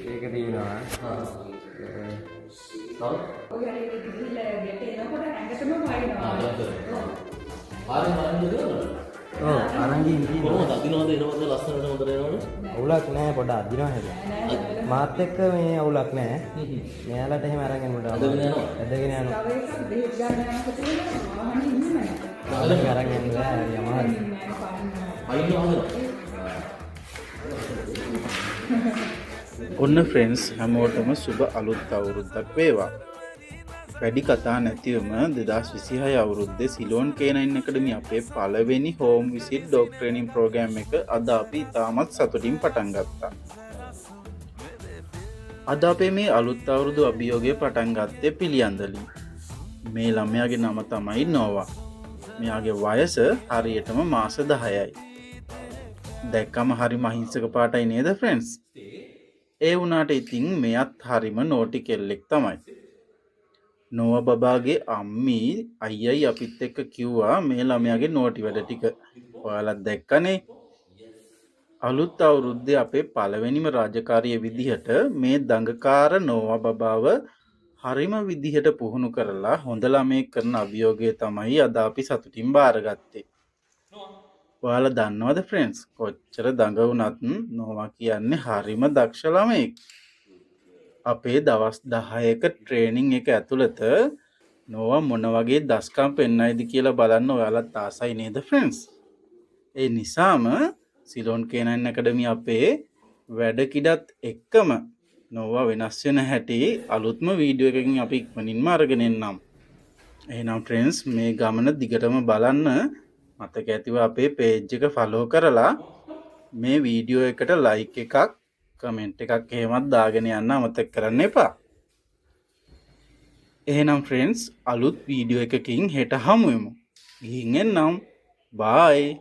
ඒක තියෙනවා. ඔය හරියට ගිහිල්ලා ගෙට එනකොට ඇඟටම වයින්නවා. ආරෙන් වයින් දෙනවා. ඔව් අරන් ගිහින් කොහොමද අදිනවද එනවද ලස්සනට හොඳට එනවද? අවුලක් නැහැ පොඩ්ඩක් අදිනවා හැබැයි. මාත් එක්ක මේ අවුලක් නැහැ. මෙයාලට එහෙම අරන් යනකොට අදගෙන යනවා. ඇදගෙන යනවා. තව එකක් බෙහෙත් ගන්න යනකොට වාහනේ ඉන්නේ නැහැ. අරන් අරන් යන්න බෑ යමාරි. අයින් වහනවා. ඔන්න ෆ්‍රෙන්ඩ්ස් හැමෝටම සුබ අලුත් අවුරුද්දක් වේවා. වැඩි කතා නැතිවම 2026 අවුරුද්දේ සිලෝන් K9 ඇකඩමි අපේ පළවෙනි home visit dog training program එක අද අපි ඉතාමත් සතුටින් පටන් ගත්තා. අද අපේ මේ අලුත් අවුරුදු අභියෝගය පටන් ගත්තේ පිළියන්දලින්. මේ ළමයාගේ නම තමයි නෝවා. මෙයාගේ වයස හරියටම මාස 10යි. දැක්කම හරි මහිංසක පාටයි නේද ෆ්‍රෙන්ඩ්ස්? ඒ වුණාට ඉතින් මෙයත් හරිම නෝටි කෙල්ලෙක් තමයි. නෝවා බබාගේ අම්මී අයියයි අපිත් එක්ක කිව්වා මේ ළමයාගේ නෝටි වැඩ ටික. ඔයාලත් දැක්කනේ. අලුත් අවුරුද්දේ අපේ පළවෙනිම රාජකාරිය විදිහට මේ දඟකාර නෝවා බබාව හරිම විදිහට පුහුණු කරලා හොඳ ළමයෙක් කරන අභියෝගය තමයි අද අපි සතුටින් බාරගත්තේ. ඔයාලා දන්නවද ෆ්‍රෙන්ඩ්ස් කොච්චර දඟ වුණත් නෝවා කියන්නේ හරිම දක්ෂ ළමයෙක්. අපේ දවස් 10ක ට්‍රේනින් එක ඇතුළත නෝවා මොන වගේ දස්කම් පෙන්නයිද කියලා බලන්න ඔයාලත් ආසයි නේද ෆ්‍රෙන්ඩ්ස්? ඒ නිසාම සිලෝන් K9 ඇකඩමි අපේ වැඩ කිඩත් එක්කම නෝවා වෙනස් වෙන හැටි අලුත්ම වීඩියෝ එකකින් අපි ඉක්මනින්ම අරගෙන එන්නම්. එහෙනම් ෆ්‍රෙන්ඩ්ස් මේ ගමන දිගටම බලන්න. මතක ඇතිව අපේ පේජ් එක ෆලෝ කරලා මේ වීඩියෝ එකට ලයික් එකක් කමෙන්ට් එකක් එහෙමත් දාගෙන යන්න අමතක කරන්න එපා. එහෙනම් ෆ්‍රෙන්ඩ්ස් අලුත් වීඩියෝ එකකින් හෙට හමු වෙමු. ගිහින් එන්නම්. බයි.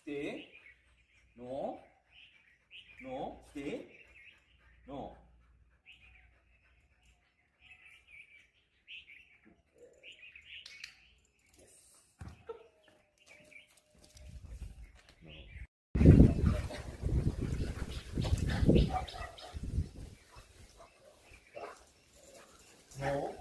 Stay. No. No. Stay. No. No.